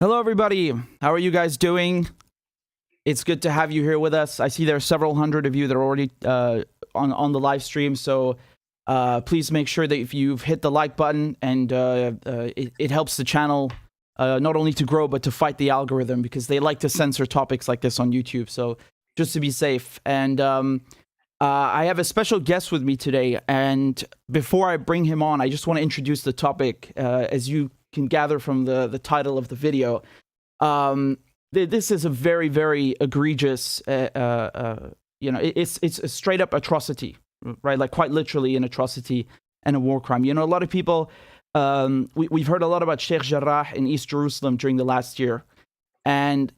Hello, everybody. How are you guys doing? It's good to have you here with us. I see there are several hundred of you that are already on the live stream. So please make sure that if you've hit the like button, and it helps the channel not only to grow, but to fight the algorithm, because they like to censor topics like this on YouTube. So just to be safe. And I have a special guest with me today. And before I bring him on, I just want to introduce the topic. As you can gather from the title of the video, this is a very, very egregious, it's a straight up atrocity, right? Like quite literally an atrocity and a war crime. You know, a lot of people, we've heard a lot about Sheikh Jarrah in East Jerusalem during the last year. And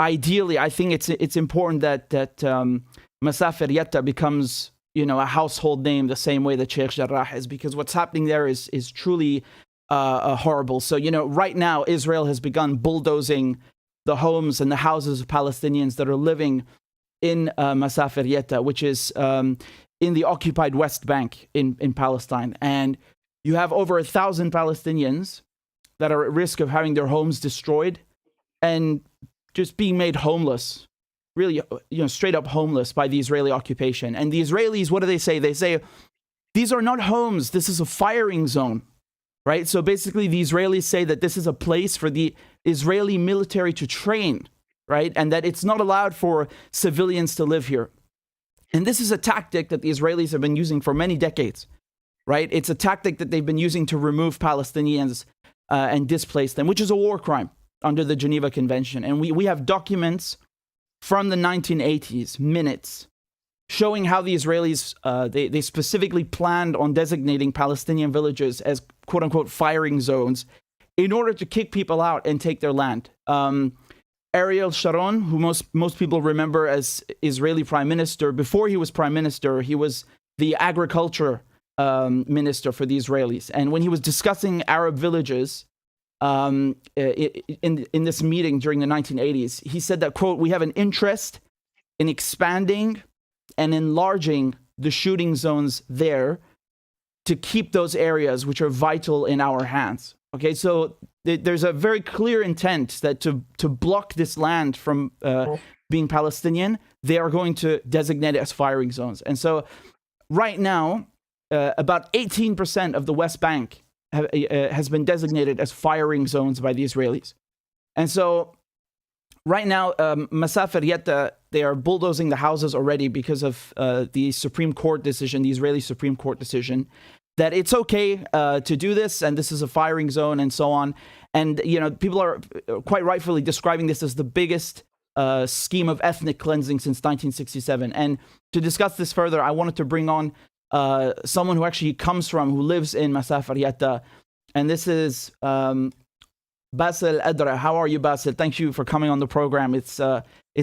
ideally, I think it's important that Masafar Yatta becomes, a household name the same way that Sheikh Jarrah is, because what's happening there is truly horrible. So, right now, Israel has begun bulldozing the homes and the houses of Palestinians that are living in Masafar Yatta, which is in the occupied West Bank in Palestine. And you have over 1,000 Palestinians that are at risk of having their homes destroyed and just being made homeless, really, straight up homeless by the Israeli occupation. And the Israelis, what do they say? They say, these are not homes, this is a firing zone. Right? So basically, the Israelis say that this is a place for the Israeli military to train, right? And that it's not allowed for civilians to live here. And this is a tactic that the Israelis have been using for many decades, right? It's a tactic that they've been using to remove Palestinians and displace them, which is a war crime under the Geneva Convention. And we have documents from the 1980s, minutes, showing how the Israelis, they specifically planned on designating Palestinian villages as quote-unquote firing zones in order to kick people out and take their land. Ariel Sharon, who most people remember as Israeli prime minister, before he was prime minister, he was the agriculture minister for the Israelis. And when he was discussing Arab villages in this meeting during the 1980s, he said that, quote, we have an interest in expanding and enlarging the shooting zones there to keep those areas which are vital in our hands. Okay, so there's a very clear intent that to block this land from being Palestinian, they are going to designate it as firing zones. And so right now, about 18% of the West Bank has been designated as firing zones by the Israelis. And so right now, Masafar Yatta, they are bulldozing the houses already because of the Supreme Court decision, the Israeli Supreme Court decision, that it's okay to do this, and this is a firing zone, and so on. And, people are quite rightfully describing this as the biggest scheme of ethnic cleansing since 1967. And to discuss this further, I wanted to bring on someone who actually who lives in Masafar Yatta, and this is Bassel Adra. How are you, Bassel? Thank you for coming on the program. It's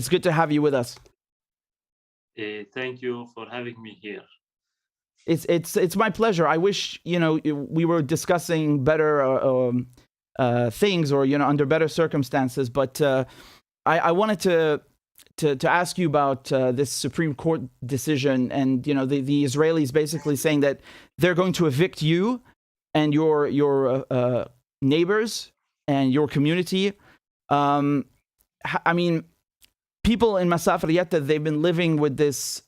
good to have you with us. Thank you for having me here. It's my pleasure. I wish we were discussing better things, or under better circumstances. But I wanted to ask you about this Supreme Court decision, and the Israelis basically saying that they're going to evict you and your neighbors and your community. I mean, people in Masafar Yatta, they've been living with this,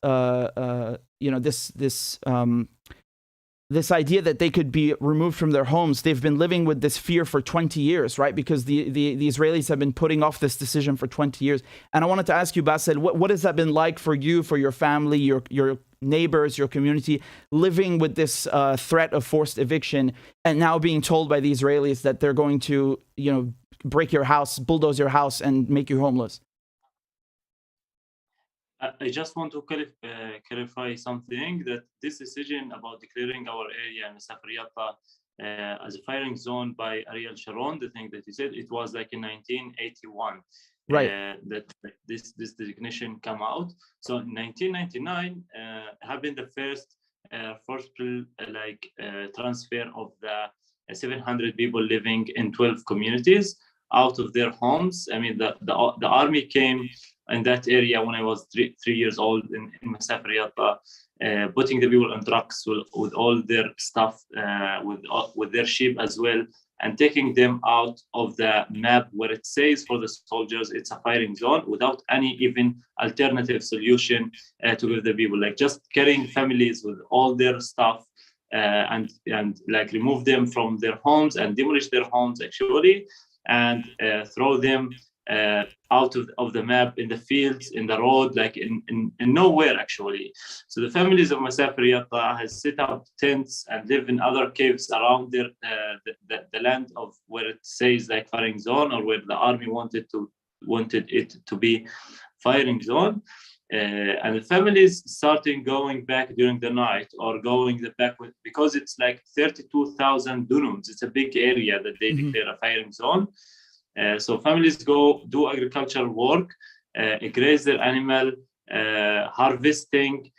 this idea that they could be removed from their homes. They've been living with this fear for 20 years, right? Because the Israelis have been putting off this decision for 20 years. And I wanted to ask you, Bassel, what has that been like for you, for your family, your neighbors, your community, living with this threat of forced eviction, and now being told by the Israelis that they're going to, break your house, bulldoze your house, and make you homeless? I just want to clarify something, that this decision about declaring our area, Masafar Yatta, as a firing zone by Ariel Sharon, the thing that you said, it was like in 1981. Right. That this designation come out. So in 1999 happened the first forceful transfer of the 700 people living in 12 communities out of their homes. I mean, the army came in that area when I was 3 years old in Masafar Yatta, putting the people on trucks with all their stuff, with their sheep as well, and taking them out of the map where it says for the soldiers it's a firing zone, without any even alternative solution to give the people, like just carrying families with all their stuff and like remove them from their homes and demolish their homes actually, and throw them out of the map, in the fields, in the road, like in nowhere actually. So the families of Masafar Yatta has set up tents and live in other caves around their the land of where it says like firing zone, or where the army wanted it to be firing zone. And the families starting going back during the night, or going back because it's like 32,000 dunums. It's a big area that they declare a firing zone. So families go do agricultural work, graze their animal, harvesting,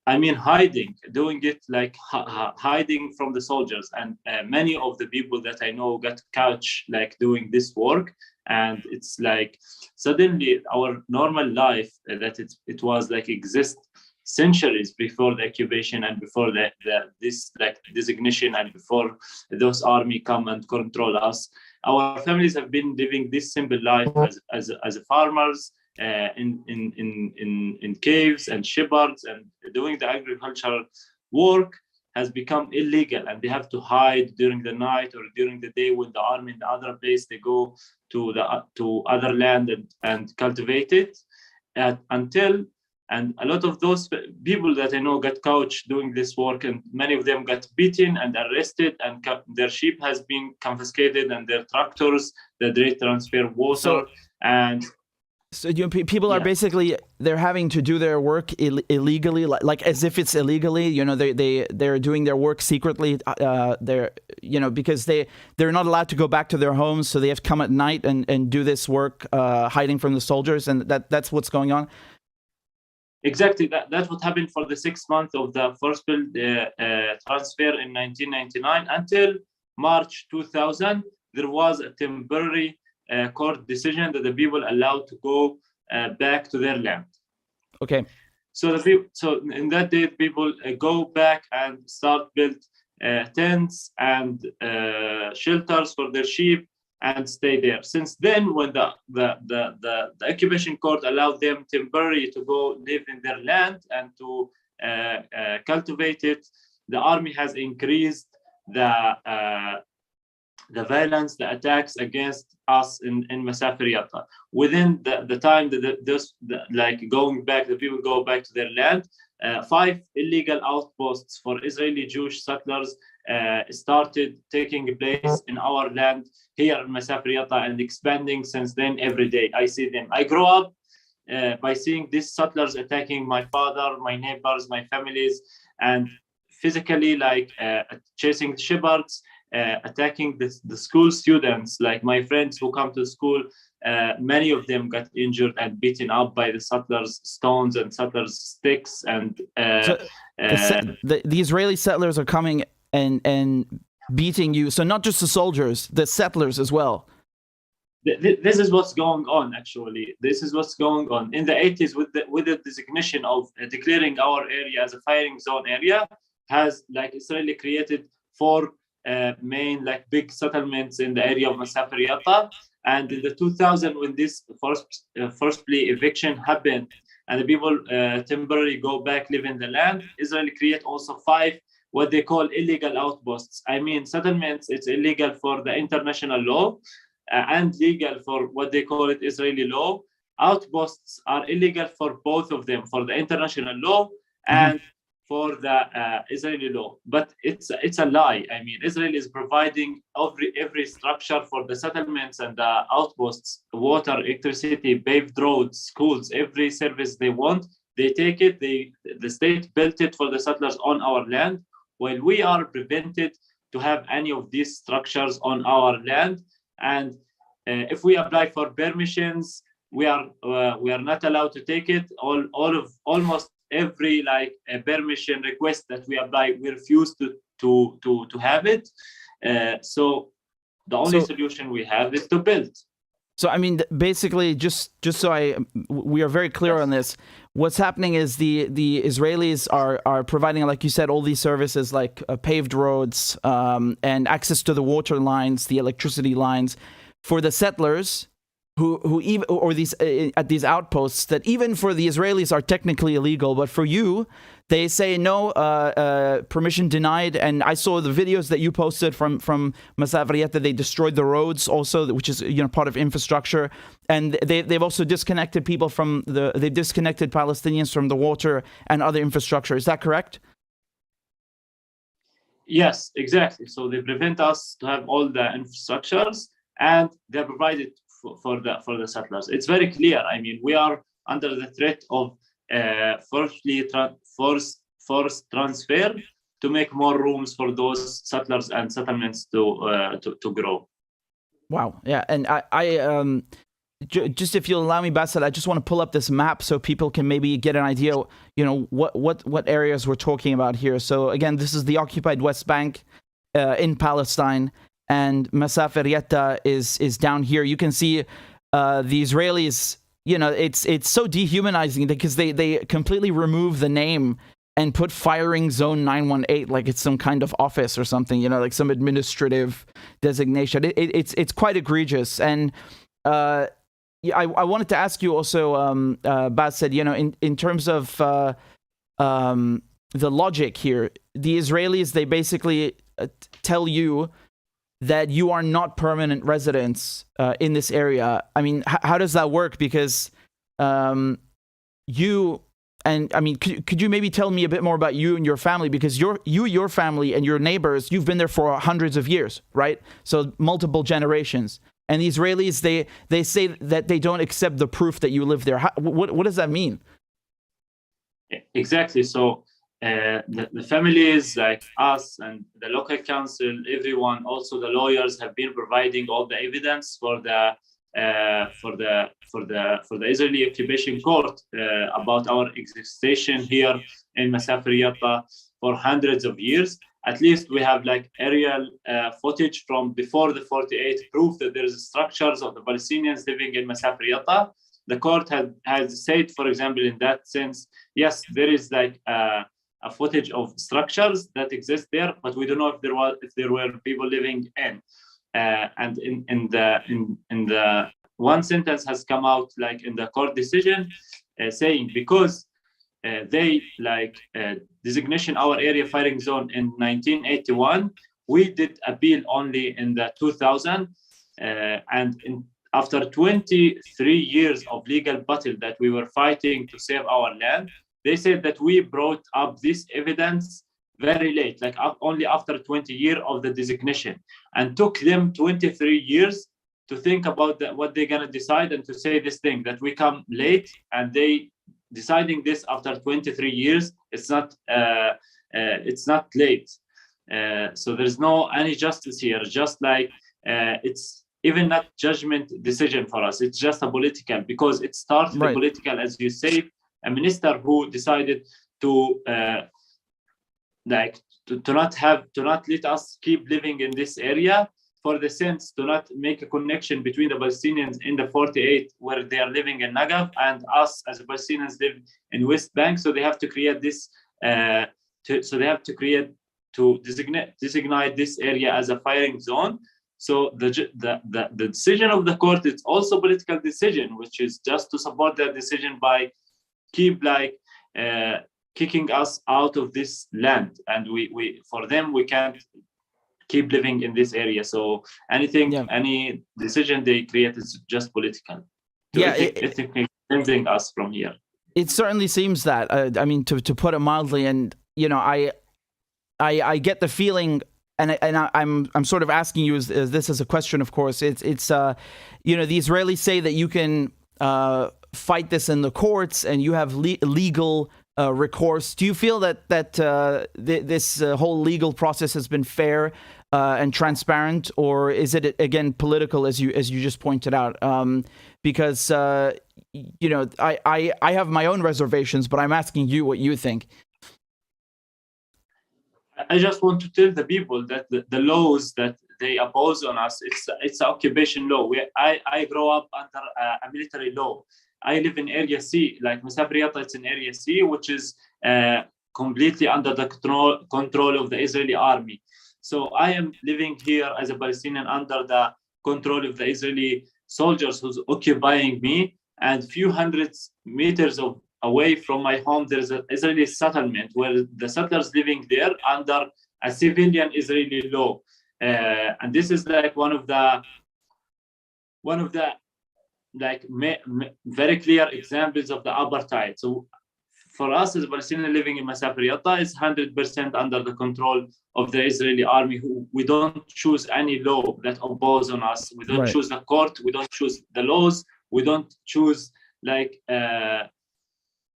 hiding, doing it like hiding from the soldiers. And many of the people that I know got caught like doing this work. And it's like suddenly our normal life that it was like exist centuries before the occupation and before this like designation and before those army come and control us. Our families have been living this simple life as farmers in caves and shepherds, and doing the agricultural work has become illegal, and they have to hide during the night or during the day when the army in the other place they go to other land and cultivate it and a lot of those people that I know got caught doing this work, and many of them got beaten and arrested, and their sheep has been confiscated, and their tractors that they transfer water. So people are basically, they're having to do their work illegally, like as if it's illegally. They're doing their work secretly. Because they're not allowed to go back to their homes, so they have to come at night and do this work, hiding from the soldiers, and that's what's going on. Exactly, that's what happened for the 6 months of the first bill transfer in 1999 until March 2000. There was a temporary court decision that the people allowed to go back to their land. Okay. So in that day, people go back and start build tents and shelters for their sheep and stay there. Since then, when the occupation court allowed them temporarily to go live in their land and to cultivate it, the army has increased the violence, the attacks against us in Masafar Yatta. Within the time that the people go back to their land, 5 illegal outposts for Israeli Jewish settlers started taking place in our land here in Masafar Yatta and expanding since then every day. I see them. I grow up by seeing these settlers attacking my father, my neighbors, my families, and physically chasing shepherds, attacking the school students, like my friends who come to school. Many of them got injured and beaten up by the settlers' stones and settlers' sticks. And the Israeli settlers are coming and beating you. So not just the soldiers, the settlers as well. This is what's going on, actually. This is what's going on. In the 80s, with the designation of declaring our area as a firing zone area, has Israeli created 4 main big settlements in the area of Masafar Yatta. And in the 2000, when this firstly eviction happened and the people temporarily go back live in the land, Israel create also 5 what they call illegal outposts. Settlements, it's illegal for the international law and legal for what they call it Israeli law. Outposts are illegal for both of them, for the international law and for the Israeli law. But it's a lie. Israel is providing every structure for the settlements and the outposts: water, electricity, paved roads, schools, every service they want. They take it. The state built it for the settlers on our land, while we are prevented to have any of these structures on our land. And if we apply for permissions, we are not allowed to take it. Almost every permission request that we apply, we refuse to have it. So the only solution we have is to build. So, I mean, basically, just so we are very clear on this, what's happening is the Israelis are providing, like you said, all these services like paved roads and access to the water lines, the electricity lines for the settlers who even, or these at these outposts that even for the Israelis are technically illegal, but for you, they say no, permission denied. And I saw the videos that you posted from Masafar Yatta. They destroyed the roads also, which is part of infrastructure, and they've also disconnected people from they've disconnected Palestinians from the water and other infrastructure. Is that correct? Yes, exactly. So they prevent us to have all the infrastructures, and they're provided for the settlers. It's very clear. I mean, we are under the threat of forced transfer to make more rooms for those settlers and settlements to grow. Wow. Yeah, and I just, if you'll allow me, Bassel, I just want to pull up this map so people can maybe get an idea, what areas we're talking about here. So again, this is the occupied West Bank in Palestine. And Masafar Yatta is down here. You can see the Israelis, it's so dehumanizing because they completely remove the name and put firing zone 918 like it's some kind of office or something, like some administrative designation. It's quite egregious. And I wanted to ask you also, Baz said, in terms of the logic here, the Israelis, they basically tell you that you are not permanent residents in this area. I mean, how does that work? Because could you maybe tell me a bit more about you and your family? Because your family and your neighbors, you've been there for hundreds of years, right? So multiple generations. And the Israelis, they say that they don't accept the proof that you live there. What does that mean? Exactly. So the families like us and the local council, everyone, also the lawyers, have been providing all the evidence for the Israeli occupation court about our existence here in Masafar Yatta for hundreds of years. At least we have like aerial footage from before the 48 proof that there is structures of the Palestinians living in Masafar Yatta. The court has said, for example, in that sense, yes, there is like a footage of structures that exist there, but we don't know if there were people living in. And in the one sentence has come out like in the court decision saying because they designation our area firing zone in 1981, we did appeal only in the 2000, and after 23 years of legal battle that we were fighting to save our land, they said that we brought up this evidence very late, like only after 20 years of the designation, and took them 23 years to think about what they're going to decide and to say this thing that we come late, and they deciding this after 23 years. It's not late. So there's no any justice here. Just like it's even not judgment decision for us. It's just a political, because it started right. Political, as you say, a minister who decided to not let us keep living in this area, for the sense to not make a connection between the Palestinians in the 48 where they are living in Negev and us as Palestinians live in West Bank. So they have to create this. To designate this area as a firing zone. So the decision of the court is also political decision, which is just to support that decision by kicking us out of this land, and we for them we can't keep living in this area. So any decision they create is just political. Ethnically cleansing us from here. It certainly seems that. I mean, to put it mildly, and I get the feeling, and I'm sort of asking you as this as a question. Of course, it's the Israelis say that you can fight this in the courts and you have legal recourse. Do you feel that this whole legal process has been fair and transparent, or is it again political, as you just pointed out? Because I have my own reservations, but I'm asking you what you think. I just want to tell the people that the laws that they oppose on us, it's occupation law. I grow up under a military law. I live in Area C, like Masafar Yatta, it's in Area C, which is completely under the control of the Israeli army. So I am living here as a Palestinian under the control of the Israeli soldiers who's occupying me, and few hundreds meters away from my home, there's an Israeli settlement where the settlers living there under a civilian Israeli law. And this is like one of the like very clear examples of the apartheid. So for us as Palestinians living in Masafar Yatta, is 100% under the control of the Israeli army. Who we don't choose any law that oppose on us. We don't choose the court. We don't choose the laws. We don't choose like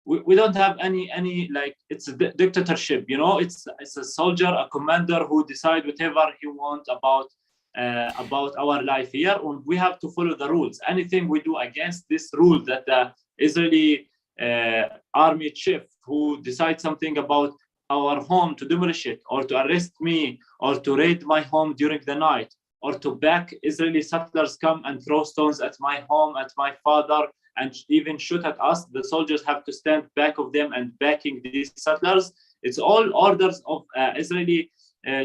we don't have any like, it's a dictatorship. You know, it's a soldier, a commander who decide whatever he wants about our life here, and we have to follow the rules. Anything we do against this rule that the Israeli army chief who decides something about our home, to demolish it, or to arrest me, or to raid my home during the night, or to back Israeli settlers come and throw stones at my home, at my father, and even shoot at us, the soldiers have to stand back of them and backing these settlers. It's all orders of Israeli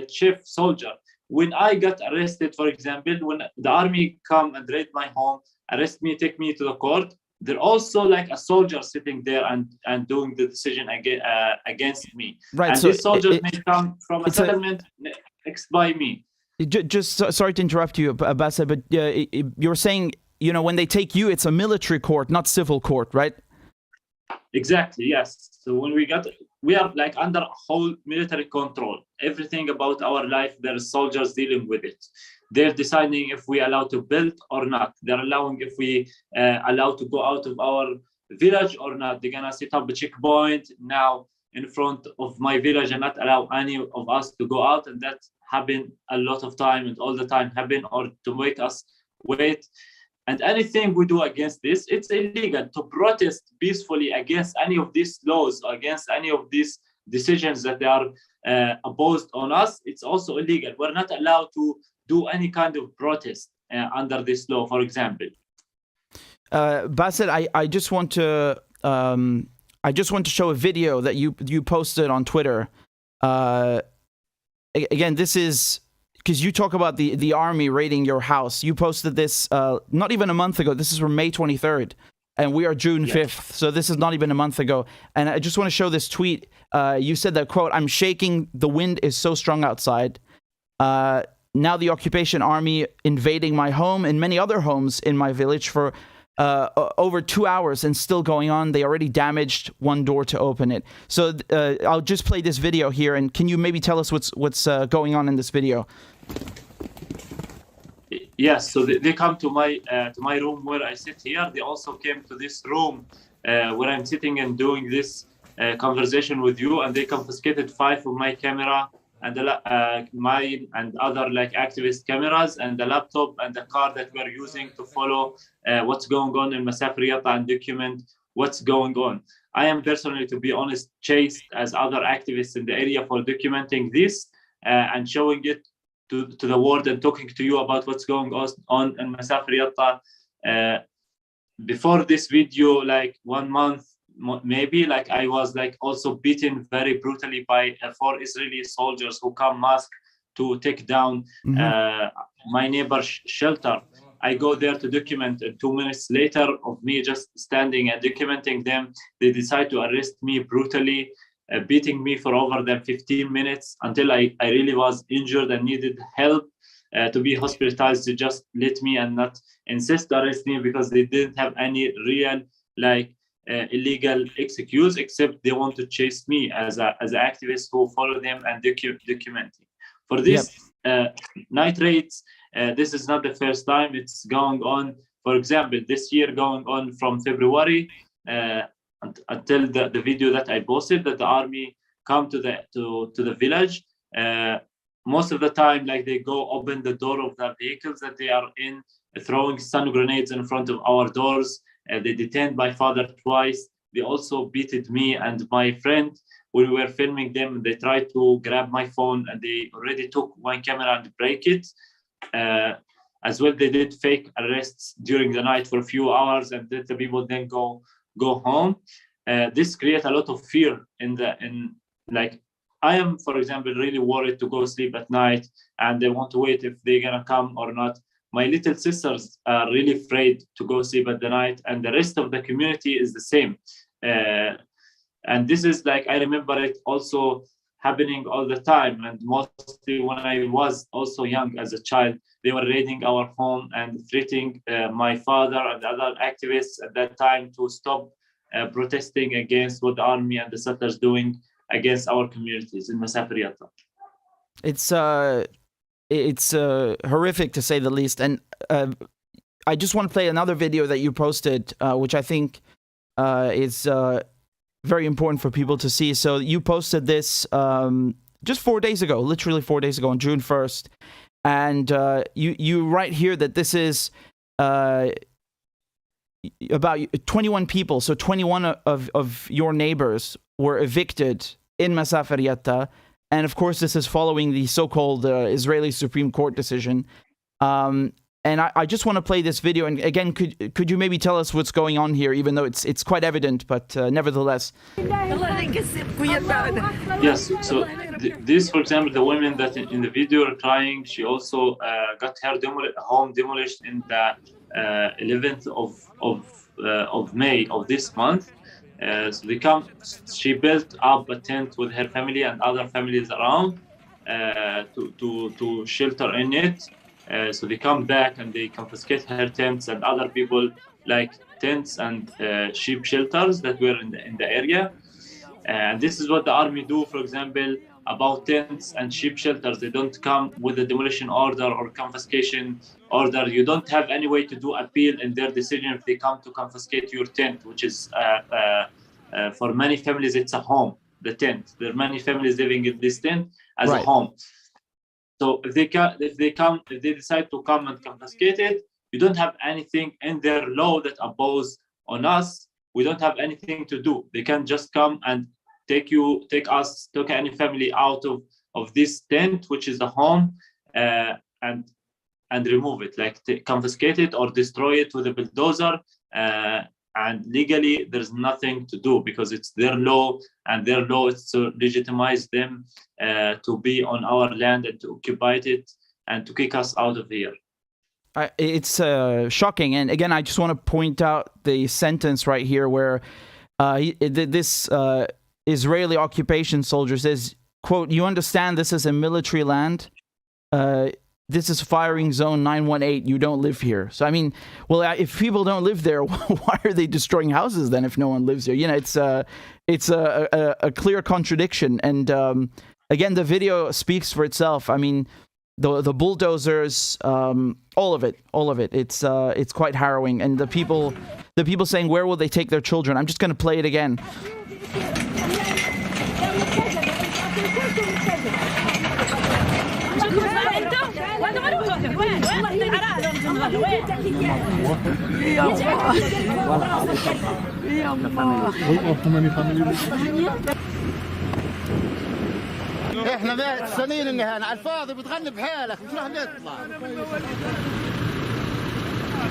chief soldier. When I got arrested, for example, when the army come and raid my home, arrest me, take me to the court, they're also like a soldier sitting there and doing the decision against me. Right. And So these soldiers may come from a settlement next by me. Just sorry to interrupt you, Abasa, but you're saying, you know, when they take you, it's a military court, not civil court, right? Exactly, yes. So when we are like under whole military control. Everything about our life, there are soldiers dealing with it. They're deciding if we allow to build or not. They're allowing if we allow to go out of our village or not. They're gonna set up a checkpoint now in front of my village and not allow any of us to go out. And that happened a lot of time and all the time happen, or to make us wait. And anything we do against this, it's illegal. To protest peacefully against any of these laws, or against any of these decisions that they are opposed on us, it's also illegal. We're not allowed to do any kind of protest under this law, for example. Bassett, I just want to show a video that you posted on Twitter. Again, this is because you talk about the army raiding your house. You posted this not even a month ago. This is from May 23rd, and we are June 5th. So this is not even a month ago. And I just want to show this tweet. You said that, quote, "I'm shaking. The wind is so strong outside. Now the occupation army invading my home and many other homes in my village for over 2 hours and still going on. They already damaged one door to open it." So I'll just play this video here, and can you maybe tell us what's going on in this video? Yes, so they come to my room where I sit here. They also came to this room where I'm sitting and doing this conversation with you, and they confiscated 5 of my camera and mine and other like activist cameras, and the laptop and the car that we're using to follow what's going on in Masafar Yatta and document what's going on. I am personally, to be honest, chased as other activists in the area for documenting this and showing it to the world and talking to you about what's going on in Masafar Yatta. Before this video, like 1 month, maybe, like I was like also beaten very brutally by 4 Israeli soldiers who come masked to take down my neighbor's shelter. I go there to document, and 2 minutes later of me just standing and documenting them, they decide to arrest me brutally, beating me for over than 15 minutes until I really was injured and needed help to be hospitalized. To just let me and not insist to arrest me because they didn't have any real like illegal excuse, except they want to chase me as an activist who follow them and documenting. For this night raids, this is not the first time. It's going on, for example, this year going on from February until the video that I posted, that the army come to the village. Most of the time, like they go open the door of the vehicles that they are in, throwing stun grenades in front of our doors. They detained my father twice. They also beated me and my friend when we were filming them. They tried to grab my phone and they already took one camera and break it. as well, they did fake arrests during the night for a few hours, and let the people then go home. This creates a lot of fear like, I am, for example, really worried to go sleep at night, and they want to wait if they're gonna come or not. My little sisters are really afraid to go sleep at the night, and the rest of the community is the same. And this is like, I remember it also happening all the time, and mostly when I was also young as a child, they were raiding our home and threatening my father and other activists at that time to stop protesting against what the army and the settlers doing against our communities in Masafar Yatta. It's horrific to say the least. And I just want to play another video that you posted, which I think is very important for people to see. So you posted this just 4 days ago, literally 4 days ago, on June 1st. And you write here that this is about 21 people. So 21 of your neighbors were evicted in Masafar Yatta. And of course, this is following the so-called Israeli Supreme Court decision. And I just want to play this video. And again, could you maybe tell us what's going on here, even though it's quite evident, but nevertheless. Yes. So this, for example, the woman that in the video are crying, she also got her home demolished in the 11th of May of this month. So she built up a tent with her family and other families around to shelter in it. So they come back and they confiscate her tents and other people like tents and sheep shelters that were in the area. And this is what the army do, for example, about tents and sheep shelters. They don't come with a demolition order or confiscation order. You don't have any way to do appeal in their decision if they come to confiscate your tent, which is for many families, it's a home, the tent. There are many families living in this tent as a home. So if they decide to come and confiscate it, you don't have anything in their law that oppose on us. We don't have anything to do. They can just come and take any family out of this tent, which is the home, and remove it, like confiscate it or destroy it with a bulldozer. And legally, there's nothing to do because it's their law, and their law is to legitimize them to be on our land and to occupy it and to kick us out of here. It's shocking. And again, I just want to point out the sentence right here where this Israeli occupation soldier says, quote, "You understand this is a military land? This is firing zone 918. You don't live here." So, I mean, well, if people don't live there, why are they destroying houses then if no one lives here? You know, it's a clear contradiction. And again, the video speaks for itself. I mean, the bulldozers, all of it. It's quite harrowing. And the people saying, where will they take their children? I'm just going to play it again. احنا 100 سنين انها على الفاضي بتغني بحالك مش راح نطلع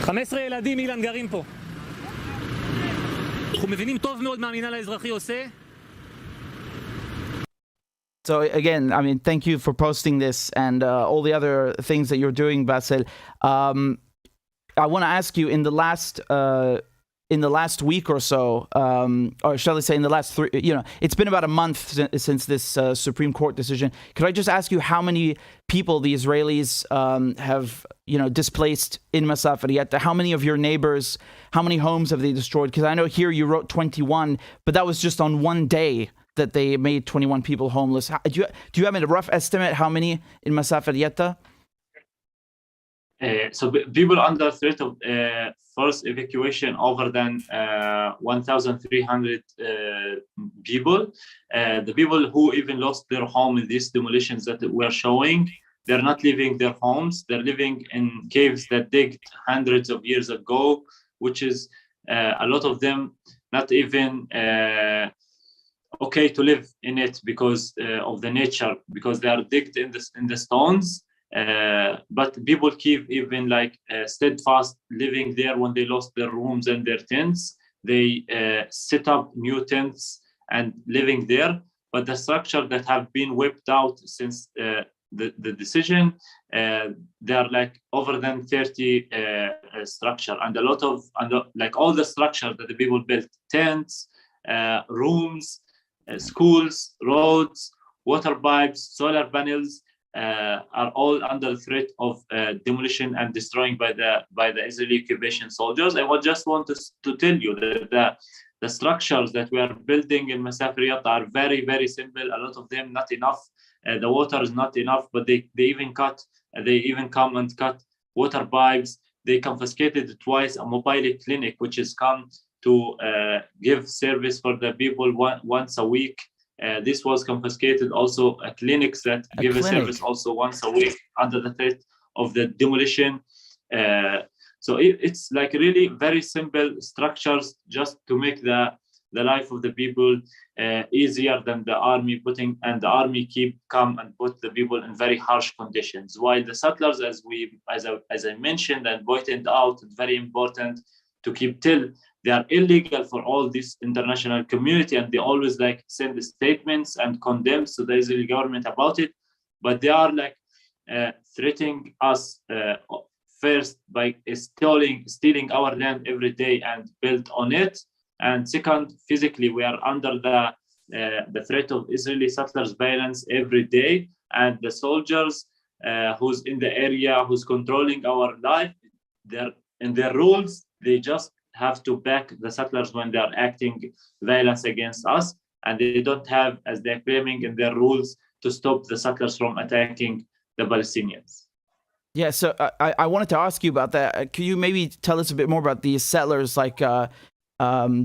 15 ילדים אילן גרים פה. אנחנו מבינים טוב מאוד מה המינהל האזרחי עושה. So again, I mean, thank you for posting this and all the other things that you're doing, Bassel. I want to ask you, in the last week or so, or shall I say in the last three, it's been about a month since this Supreme Court decision. Could I just ask you how many people the Israelis have, displaced in Masafar Yatta? How many of your neighbors, how many homes have they destroyed? Because I know here you wrote 21, but that was just on one day that they made 21 people homeless. Do you have a rough estimate how many in Masafar Yatta? So people under threat of forced evacuation, over than 1,300 people. The people who even lost their home in these demolitions that we're showing, they're not leaving their homes. They're living in caves that digged hundreds of years ago, which is a lot of them not even okay to live in it because of the nature, because they are digged in the stones. But people keep even like steadfast living there. When they lost their rooms and their tents, they set up new tents and living there. But the structure that have been wiped out since the decision, there are like over than 30 structure, and a lot of like all the structure that the people built, tents, rooms, schools, roads, water pipes, solar panels, are all under threat of demolition and destroying by the Israeli occupation soldiers. I would just want to tell you that the structures that we are building in Masafar Yatta are very, very simple. A lot of them not enough. The water is not enough, but they even come and cut water pipes. They confiscated twice a mobile clinic, which is come to give service for the people once a week. This was confiscated. Also, a clinics that give a service also once a week under the threat of the demolition. So it's like really very simple structures just to make the life of the people easier than the army putting, and the army come and put the people in very harsh conditions. While the settlers, as I mentioned and pointed out, it's very important to keep till they are illegal for all this international community, and they always like send statements and condemn to the Israeli government about it. But they are like threatening us first by stealing our land every day and build on it. And second, physically, we are under the threat of Israeli settlers' violence every day. And the soldiers who's in the area, who's controlling our life, they're in their rules, they just have to back the settlers when they are acting violence against us. And they don't have, as they're claiming in their rules, to stop the settlers from attacking the Palestinians. Yeah, so I wanted to ask you about that. Could you maybe tell us a bit more about these settlers, like,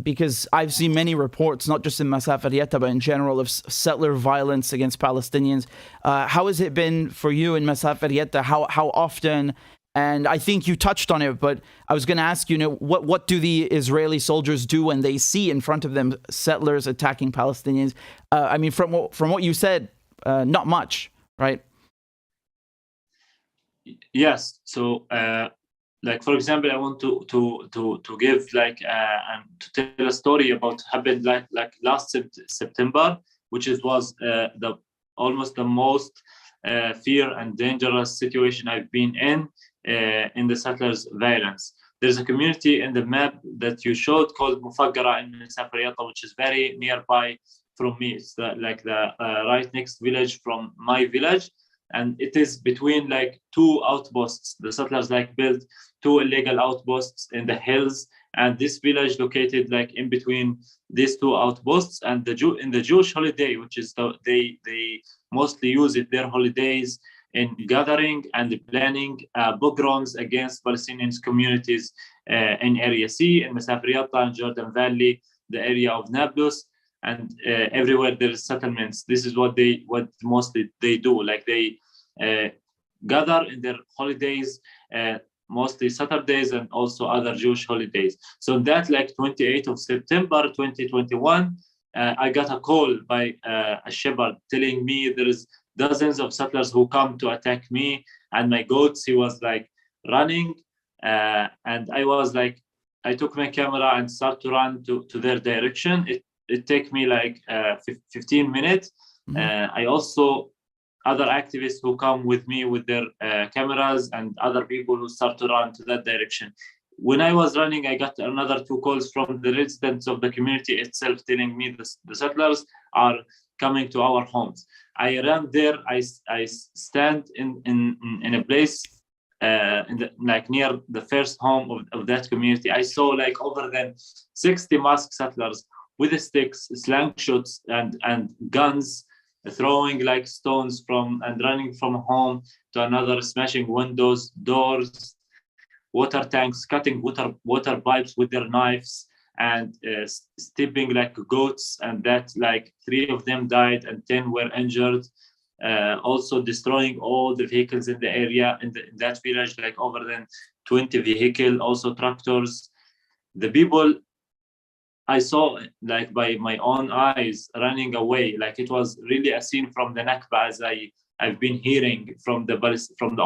because I've seen many reports, not just in Masafar Yatta, but in general, of settler violence against Palestinians. How has it been for you in Masafar Yatta? How often? And I think you touched on it, but I was going to ask you, what do the Israeli soldiers do when they see in front of them settlers attacking Palestinians? I mean, from what you said, not much, right? Yes. So, like for example, I want to give like and to tell a story about happened like last September, which was almost the most fear and dangerous situation I've been in the settlers' violence. There's a community in the map that you showed called Mufaggara in Masafar Yatta, which is very nearby from me. It's the right next village from my village. And it is between like two outposts. The settlers like built two illegal outposts in the hills, and this village located like in between these two outposts. And in the Jewish holiday, which is they mostly use it their holidays in gathering and planning pogroms against Palestinian communities in Area C, in Masafar Yatta, and Jordan Valley, the area of Nablus. And everywhere there is settlements. This is what mostly they do. Like they gather in their holidays, mostly Saturdays and also other Jewish holidays. So that like 28th of September 2021, I got a call by a shepherd telling me there is dozens of settlers who come to attack me and my goats. He was like running, and I was like, I took my camera and started to run to their direction. It took me like 15 minutes. Mm-hmm. I also, other activists who come with me with their cameras and other people who start to run to that direction. When I was running, I got another 2 calls from the residents of the community itself telling me the settlers are coming to our homes. I ran there. I stand in a place like near the first home of that community. I saw like over than 60 masked settlers with sticks, slingshots, and guns, throwing like stones and running from home to another, smashing windows, doors, water tanks, cutting water pipes with their knives, and stepping like goats. And that like 3 of them died and 10 were injured. Also destroying all the vehicles in the area, in that village, like over than 20 vehicles, also tractors. The people I saw like by my own eyes running away. Like it was really a scene from the Nakba, I've been hearing from the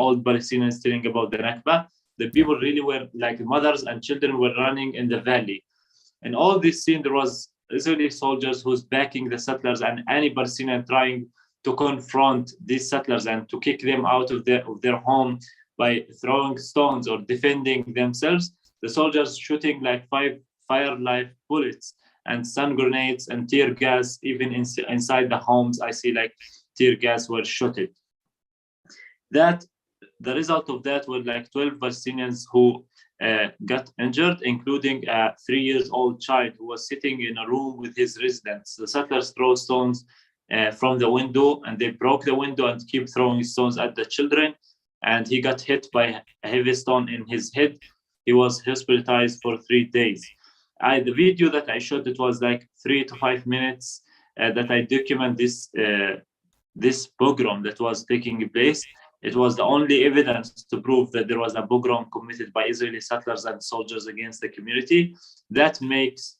old Palestinians telling about the Nakba, the people really were like mothers and children were running in the valley. And all this scene, there was Israeli soldiers who's backing the settlers, and any Palestinian trying to confront these settlers and to kick them out of their home by throwing stones or defending themselves. The soldiers shooting like 5 fire-life bullets and stun grenades and tear gas, even inside the homes. I see like tear gas were shooted. That the result of that were like 12 Palestinians who got injured, including a 3-year-old child who was sitting in a room with his residents. The settlers throw stones from the window, and they broke the window and keep throwing stones at the children. And he got hit by a heavy stone in his head. He was hospitalized for 3 days. The video that I shot, it was like 3 to 5 minutes that I document this pogrom that was taking place. It was the only evidence to prove that there was a pogrom committed by Israeli settlers and soldiers against the community. That makes,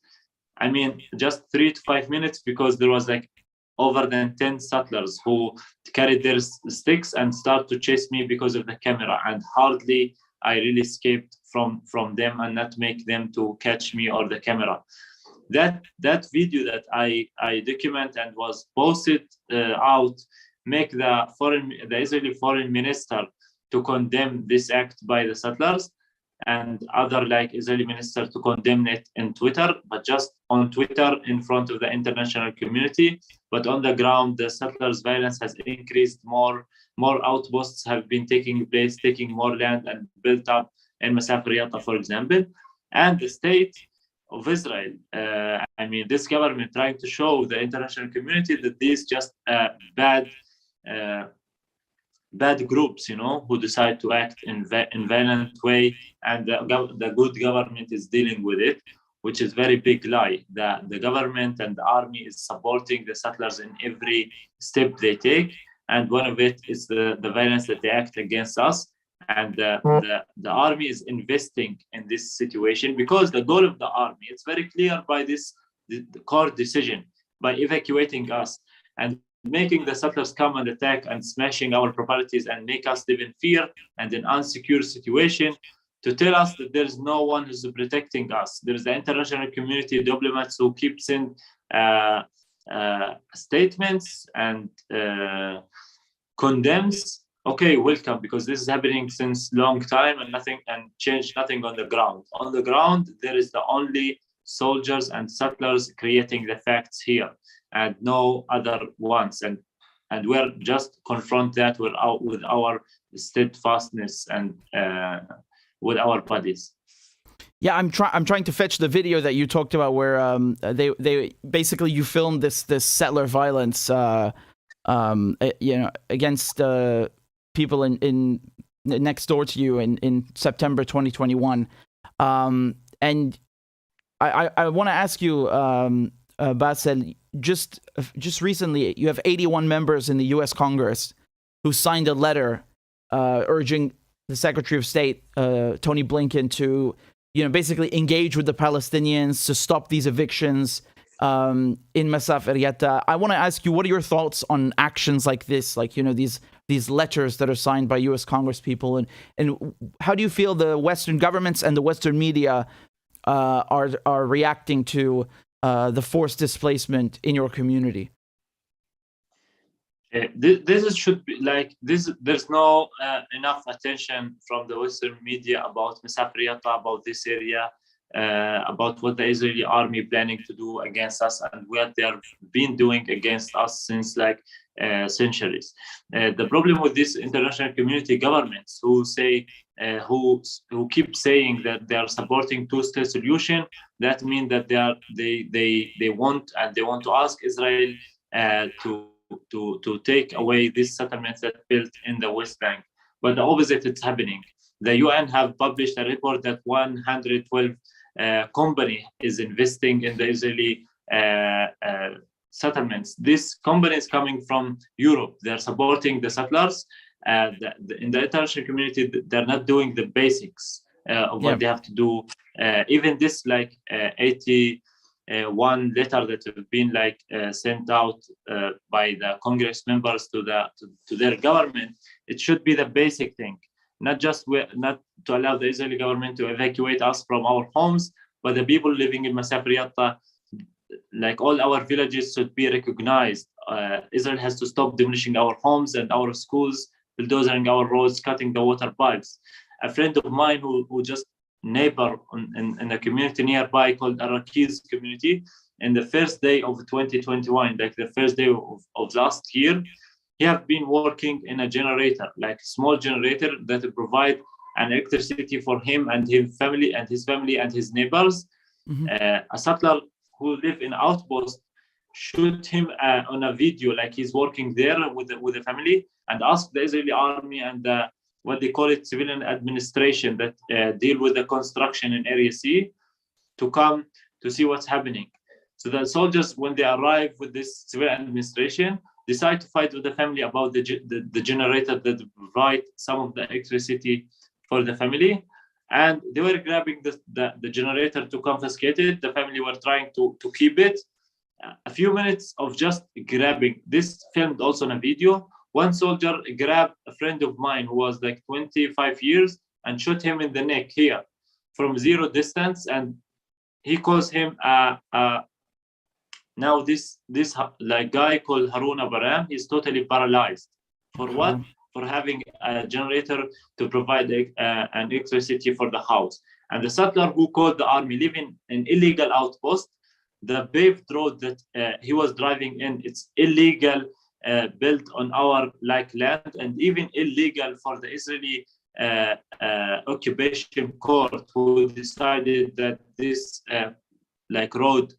I mean, just 3 to 5 minutes, because there was like over than 10 settlers who carried their sticks and start to chase me because of the camera, and hardly I really escaped from them and not make them to catch me or the camera. That video that I document and was posted out make the Israeli foreign minister to condemn this act by the settlers, and other like Israeli minister to condemn it in Twitter, but just on Twitter in front of the international community. But on the ground, the settlers' violence has increased. More outposts have been taking place, taking more land and built up in Masafar Yatta, for example. And the state of Israel, I mean, this government trying to show the international community that these just bad groups, you know, who decide to act in violent way, and the good government is dealing with it, which is very big lie. The government and the army is supporting the settlers in every step they take, and one of it is the violence that they act against us. And the army is investing in this situation, because the goal of the army, it's very clear by the court decision, by evacuating us and making the settlers come and attack and smashing our properties and make us live in fear and in unsecure situation, to tell us that there's no one who's protecting us. There's the international community diplomats who keep sending statements and condemns. Okay, welcome, because this is happening since long time and change nothing on the ground. On the ground, there is the only soldiers and settlers creating the facts here, and no other ones. And we're just confront that with our steadfastness and with our bodies. Yeah, I'm trying to fetch the video that you talked about, where they basically, you filmed this settler violence, against people in next door to you in September 2021, and I want to ask you, Bassel, just recently, you have 81 members in the U.S. Congress who signed a letter urging the Secretary of State, Tony Blinken, to basically engage with the Palestinians to stop these evictions in Masafar Yatta. I want to ask you, what are your thoughts on actions like this, like these letters that are signed by U.S. Congress people, and how do you feel the Western governments and the Western media are reacting to the forced displacement in your community? This should be like this. There's no enough attention from the Western media about Masafar Yatta, about this area, about what the Israeli army planning to do against us and what they have been doing against us since like centuries. The problem with this international community governments who say who keep saying that they are supporting two-state solution, that means that they want to ask Israel to take away these settlements that built in the West Bank. But the opposite is happening. The UN have published a report that 112 company is investing in the Israeli settlements. This company is coming from Europe. They're supporting the settlers. In the international community, they're not doing the basics of what they have to do. Even this like 80 one letter that have been sent out by the Congress members to their government. It should be the basic thing, not to allow the Israeli government to evacuate us from our homes, but the people living in Masafar Yatta, like all our villages, should be recognized. Israel has to stop demolishing our homes and our schools, bulldozing our roads, cutting the water pipes. A friend of mine who just neighbor in a community nearby called Araki's community, in the first day of 2021, like the first day of last year, he have been working in a generator, like small generator that will provide an electricity for him and his family and his neighbors. A settler who live in outpost shoot him on a video, like he's working there with the family, and ask the Israeli army and what they call it, civilian administration that deal with the construction in Area C, to come to see what's happening. So the soldiers, when they arrive with this civilian administration, decide to fight with the family about the generator that provide some of the electricity for the family. And they were grabbing the generator to confiscate it. The family were trying to keep it. A few minutes of just grabbing. This filmed also in a video. One soldier grabbed a friend of mine who was like 25 years and shot him in the neck here from zero distance. And he calls him now this like guy called Haruna Baram. He's totally paralyzed. For what? For having a generator to provide an electricity for the house. And the settler who called the army, living in illegal outpost, the paved road that he was driving in, it's illegal, built on our land, and even illegal for the Israeli occupation court, who decided that this road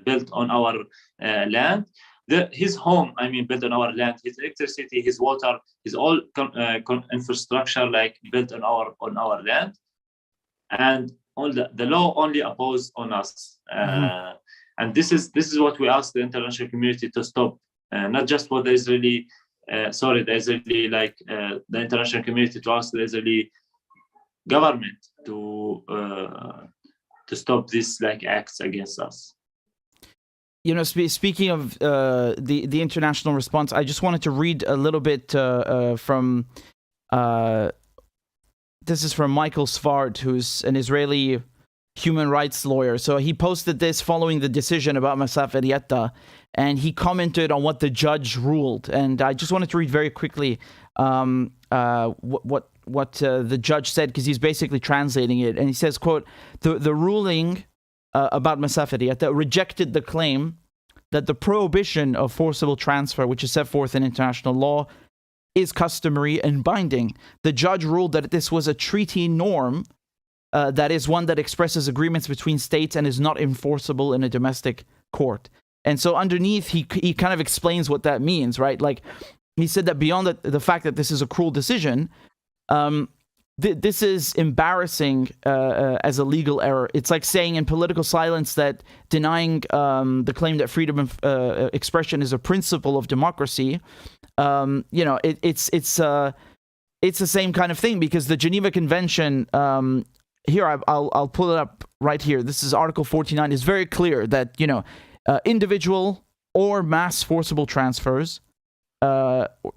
built on our land, his home, built on our land, his electricity, his water, his all infrastructure built on our land, and all the law only opposed on us. And this is what we ask the international community to stop, not just for the Israeli, the international community, to ask the Israeli government to stop these acts against us. You know, speaking of the international response, I just wanted to read a little bit from. This is from Michael Svard, who's an Israeli human rights lawyer. So he posted this following the decision about Masafar Yatta, and he commented on what the judge ruled. And I just wanted to read very quickly what the judge said, because he's basically translating it. And he says, quote, the ruling about Masafar Yatta rejected the claim that the prohibition of forcible transfer, which is set forth in international law, is customary and binding. The judge ruled that this was a treaty norm, that is one that expresses agreements between states and is not enforceable in a domestic court. And so underneath, he kind of explains what that means, right? Like, he said that beyond the fact that this is a cruel decision, this is embarrassing as a legal error. It's like saying in political silence that denying the claim that freedom of expression is a principle of democracy. It's the same kind of thing, because the Geneva Convention, here I'll pull it up right here. This is Article 49. Is very clear that individual or mass forcible transfers,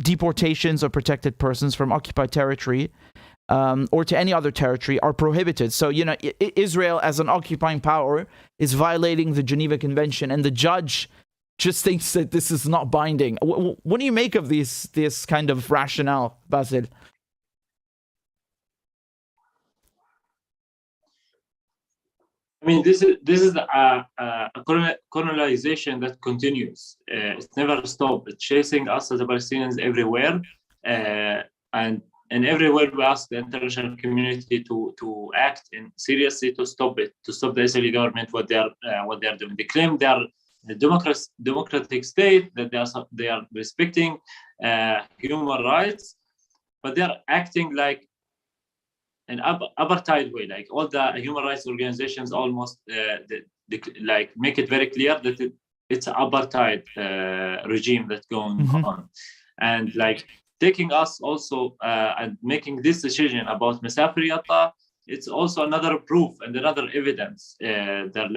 deportations of protected persons from occupied territory, or to any other territory are prohibited. So, Israel as an occupying power is violating the Geneva Convention, and the judge just thinks that this is not binding. What do you make of this kind of rationale, Basil? This is a colonization that continues. It's never stopped. It's chasing us as the Palestinians everywhere, and everywhere we ask the international community to act seriously to stop it, to stop the Israeli government what they are doing. They claim they are a democratic state, that they are respecting human rights, but they are acting like an apartheid way. Like all the human rights organizations almost make it very clear that it's an apartheid regime that's going on, and taking us also and making this decision about Masafar Yatta, it's also another proof and another evidence that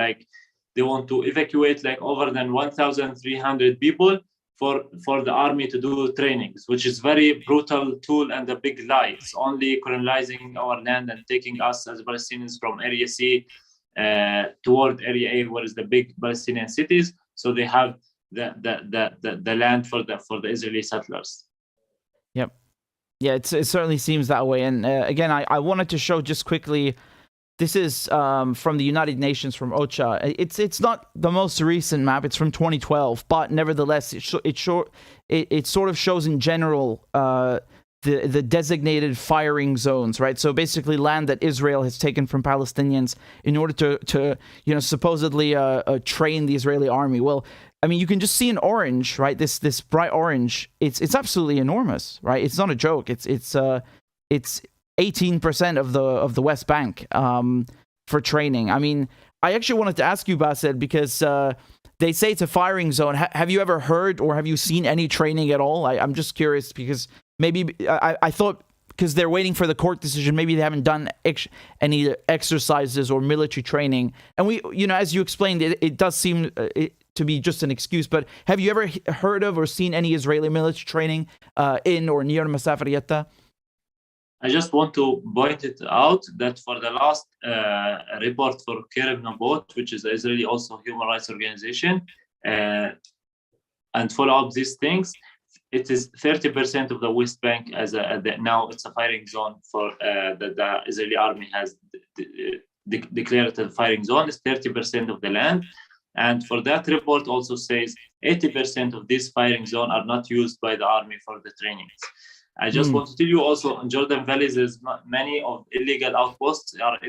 they want to evacuate like over than 1,300 people for the army to do trainings, which is very brutal tool and a big lie. It's only colonizing our land and taking us as Palestinians from Area C toward Area A, where is the big Palestinian cities. So they have the land for the Israeli settlers. Yep. Yeah, it certainly seems that way. And again, I wanted to show just quickly. This is from the United Nations, from OCHA. It's not the most recent map. It's from 2012, but nevertheless, it sort of shows in general the designated firing zones, right? So basically, land that Israel has taken from Palestinians in order to supposedly train the Israeli army. Well, I mean, you can just see in orange, right? This bright orange. It's absolutely enormous, right? It's not a joke. It's 18% of the West Bank for training. I mean, I actually wanted to ask you, Bassed, because they say it's a firing zone. Have you ever heard or have you seen any training at all? I'm just curious because maybe I thought because they're waiting for the court decision, maybe they haven't done any exercises or military training. And we, as you explained, it does seem to be just an excuse. But have you ever heard of or seen any Israeli military training in or near Masafar Yatta? I just want to point it out that for the last report for Kerem Nabot, which is the Israeli also human rights organization, and follow up these things, it is 30% of the West Bank now it's a firing zone for the Israeli army has declared a firing zone. It's 30% of the land. And for that report also says 80% of this firing zone are not used by the army for the trainings. I just want to tell you also in Jordan Valley, there's many of illegal outposts are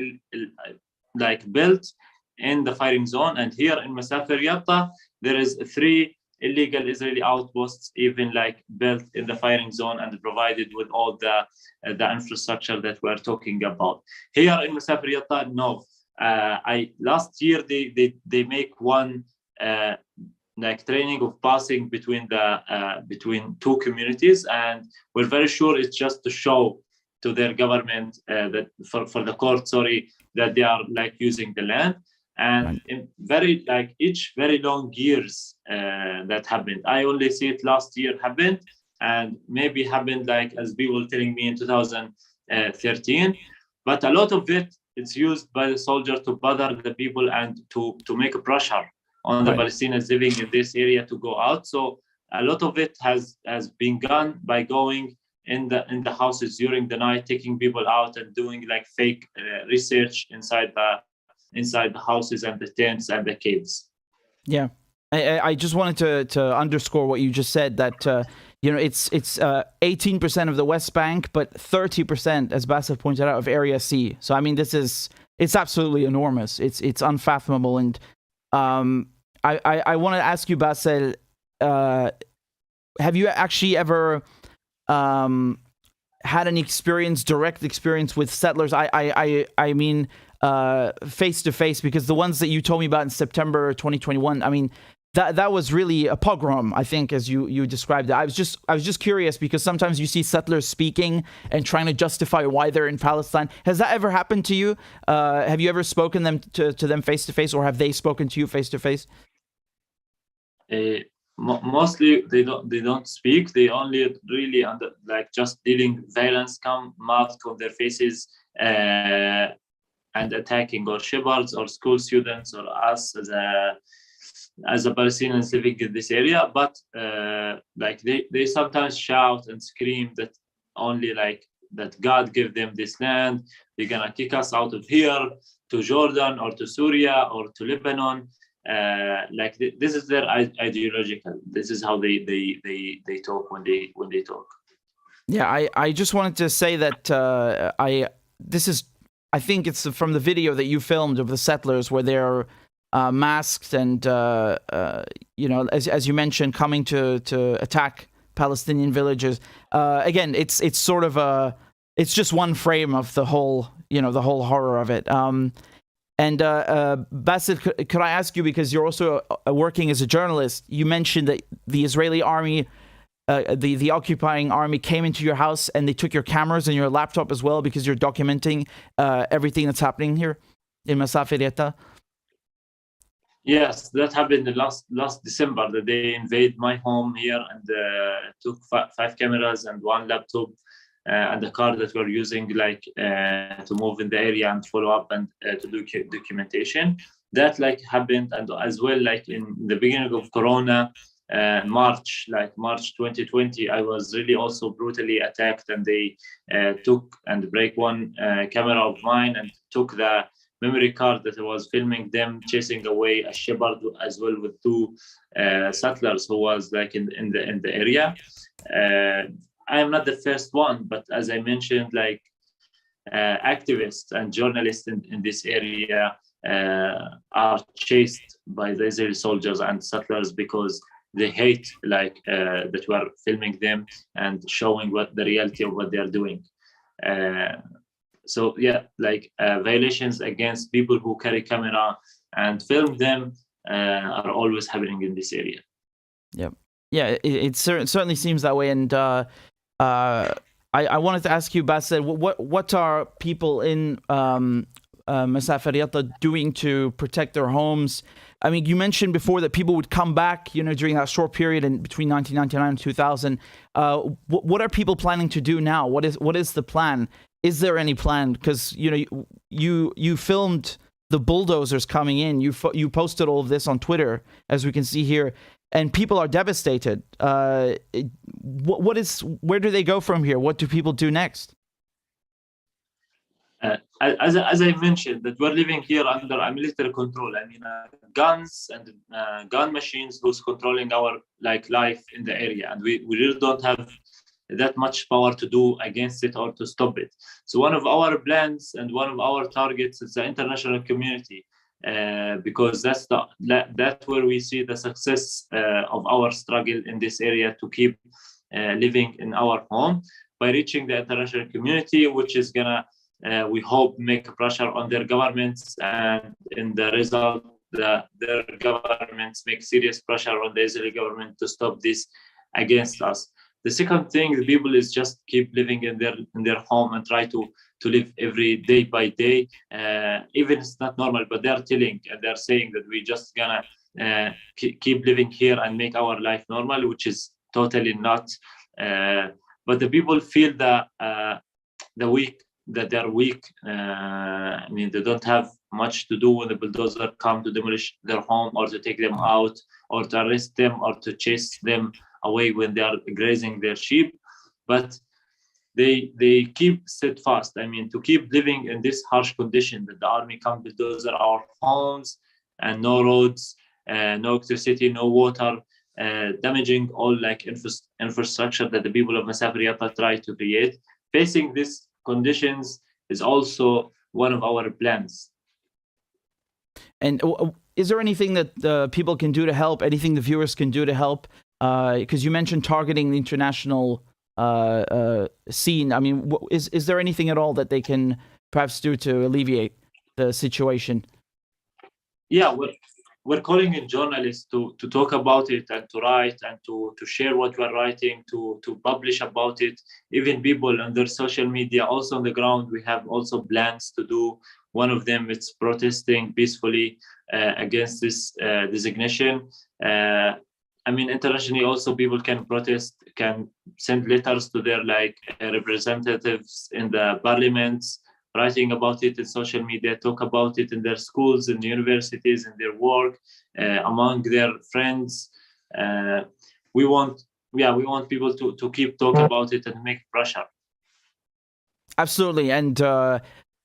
built in the firing zone. And here in Masafar Yatta, there is 3 illegal Israeli outposts even built in the firing zone and provided with all the infrastructure that we're talking about. Here in Masafar Yatta, no. Last year they make one training of passing between two communities, and we're very sure it's just to show to their government that for the court, that they are using the land. And in very very long years that happened. I only see it last year happened, and maybe happened as people telling me in 2013. But a lot of it's used by the soldier to bother the people and to make a pressure on the Palestinians living in this area to go out. So a lot of it has been done by going in the houses during the night, taking people out and doing fake research inside the houses and the tents and the caves. Yeah, I just wanted to underscore what you just said, that it's 18% of the West Bank, but 30%, as Bassed pointed out, of Area C. So I mean, it's absolutely enormous. It's unfathomable. And I want to ask you, Bassed, have you actually ever had any direct experience with settlers? I mean, face to face, because the ones that you told me about in September 2021, I mean, that was really a pogrom, I think, as you described it. I was just curious, because sometimes you see settlers speaking and trying to justify why they're in Palestine. Has that ever happened to you? Have you ever spoken to them face to face, or have they spoken to you face to face? Mostly they don't speak. They only really just dealing violence come mouth on their faces and attacking or shepherds or school students or us as a Palestinians living in this area. But they sometimes shout and scream that only that God gave them this land. They're gonna kick us out of here to Jordan or to Syria or to Lebanon. This is their ideological. This is how they talk when they talk. Yeah, I just wanted to say that I think it's from the video that you filmed of the settlers where they're masked and as you mentioned, coming to attack Palestinian villages. Again, it's sort of it's just one frame of the whole horror of it. And Bassed, could I ask you, because you're also working as a journalist, you mentioned that the Israeli army, the occupying army, came into your house and they took your cameras and your laptop as well, because you're documenting everything that's happening here in Masafar Yatta. Yes, that happened last December. That they invade my home here and took five cameras and one laptop and the car that we're using, like to move in the area and follow up and to do documentation. That like happened, and as well like in the beginning of Corona, March 2020, I was really also brutally attacked, and they took and break one camera of mine and took the memory card that I was filming them chasing away a shepherd as well with two settlers who was like in the area. I am not the first one, but as I mentioned, like activists and journalists in this area are chased by the Israeli soldiers and settlers because they hate like that we are filming them and showing what the reality of what they are doing. So yeah, like violations against people who carry camera and film them are always happening in this area. Yep. Yeah, it certainly seems that way. And I wanted to ask you, Bassel, what are people in Masafar Yatta doing to protect their homes? I mean, you mentioned before that people would come back, during that short period in between 1999 and 2000. What are people planning to do now? What is the plan? Is there any plan? Because you filmed the bulldozers coming in. You posted all of this on Twitter, as we can see here, and people are devastated. Where do they go from here? What do people do next? As I mentioned, that we're living here under a military control. I mean, guns and gun machines who's controlling our life in the area, and we really don't have that much power to do against it or to stop it. So one of our plans and one of our targets is the international community, because that's where we see the success of our struggle in this area to keep living in our home, by reaching the international community, which is gonna we hope make pressure on their governments, and in the result their governments make serious pressure on the Israeli government to stop this against us. The second thing, the people is just keep living in their home and try to live every day by day. Even it's not normal, but they're telling and they're saying that we just gonna keep living here and make our life normal, which is totally not. But the people feel that they're weak. I mean, they don't have much to do when the bulldozer come to demolish their home or to take them out or to arrest them or to chase them away when they are grazing their sheep. But they keep steadfast. I mean, to keep living in this harsh condition that the army come bulldozer our homes and no roads, no electricity, no water, damaging all like infrastructure that the people of Masafar Yatta try to create. Facing these conditions is also one of our plans. And is there anything that people can do to help? Anything the viewers can do to help? Because you mentioned targeting the international scene. I mean, is there anything at all that they can perhaps do to alleviate the situation? Yeah, we're calling in journalists to talk about it and to write and to share what we're writing, to publish about it. Even people on their social media, also on the ground, we have also plans to do. One of them is protesting peacefully against this designation. I mean, internationally also people can protest, can send letters to their representatives in the parliaments, writing about it in social media, talk about it in their schools, in the universities, in their work, among their friends. We want people to keep talking about it and make pressure. Absolutely, and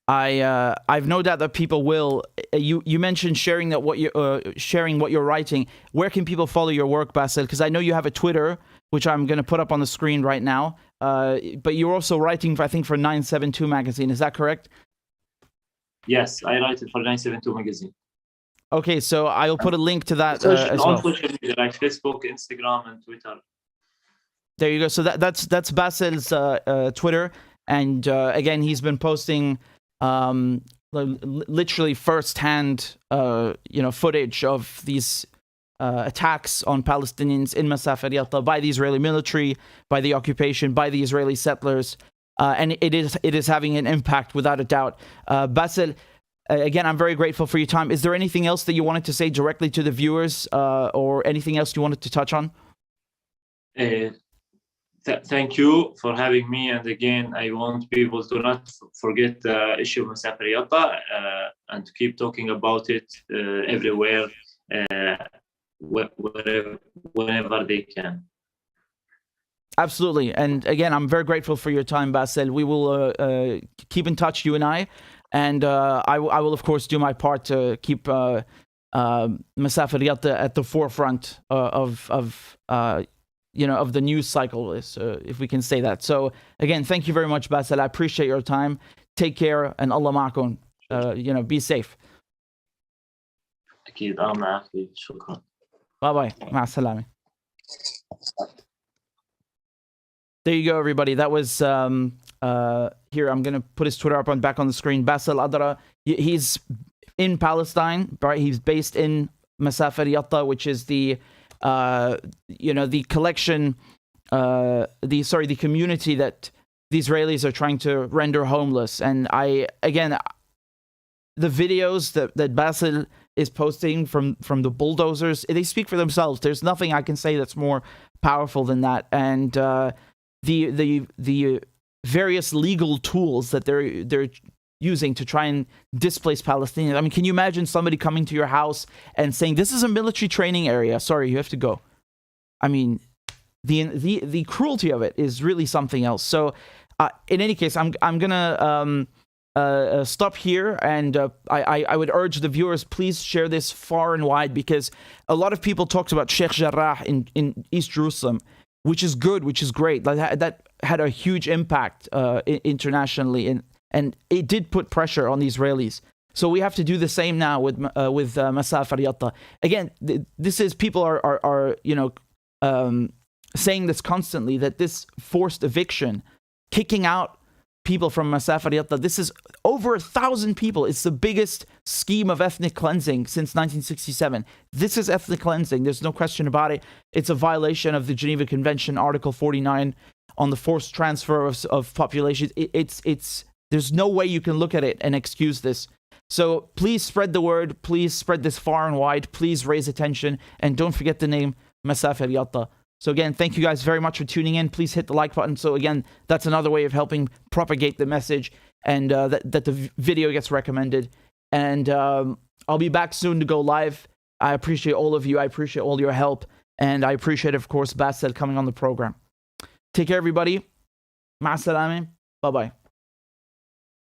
I've no doubt that people will. You mentioned sharing what you're writing. Where can people follow your work, Bassel? Because I know you have a Twitter, which I'm going to put up on the screen right now. But you're also writing, I think, for 972 magazine. Is that correct? Yes, I write it for 972 magazine. Okay, so I'll put a link to that as well. On social media, like Facebook, Instagram, and Twitter. There you go. So that's Bassel's Twitter, and again, he's been posting literally first-hand, footage of these attacks on Palestinians in Masafar Yatta by the Israeli military, by the occupation, by the Israeli settlers, and it is having an impact without a doubt. Bassel, again, I'm very grateful for your time. Is there anything else that you wanted to say directly to the viewers, or anything else you wanted to touch on? Thank you for having me. And again, I want people to not forget the issue of Masafar Yatta, and to keep talking about it everywhere, whenever they can. Absolutely. And again, I'm very grateful for your time, Bassel. We will keep in touch, you and I. And I will, of course, do my part to keep Masafar Yatta at the forefront of the news cycle, if we can say that. So again, thank you very much, Bassel. I appreciate your time. Take care, and Allah ma'akum. Be safe. أكيد معك. شكرا. Bye-bye. مع السلامة. There you go, everybody. That was here. I'm gonna put his Twitter up back on the screen. Bassel Adra. He's in Palestine, right? He's based in Masafar Yatta, which is the collection, the community that the Israelis are trying to render homeless. And the videos that Bassel is posting from the bulldozers, they speak for themselves. There's nothing I can say that's more powerful than that. And the various legal tools that they're using to try and displace Palestinians. I mean, can you imagine somebody coming to your house and saying, "This is a military training area. Sorry, you have to go." I mean, the cruelty of it is really something else. So, in any case, I'm gonna stop here, and I would urge the viewers, please share this far and wide, because a lot of people talked about Sheikh Jarrah in East Jerusalem, which is good, which is great. That had a huge impact internationally, and it did put pressure on the Israelis. So we have to do the same now with Masafar Yatta. Again, this is, people are saying this constantly, that this forced eviction, kicking out people from Masafar Yatta, this is over 1,000 people. It's the biggest scheme of ethnic cleansing since 1967. This is ethnic cleansing. There's no question about it. It's a violation of the Geneva Convention, Article 49, on the forced transfer of populations. There's no way you can look at it and excuse this. So please spread the word. Please spread this far and wide. Please raise attention. And don't forget the name Masafar Yatta. So again, thank you guys very much for tuning in. Please hit the like button. So again, that's another way of helping propagate the message, and that the video gets recommended. And I'll be back soon to go live. I appreciate all of you. I appreciate all your help. And I appreciate, of course, Bassel coming on the program. Take care, everybody. Ma salame. Bye-bye.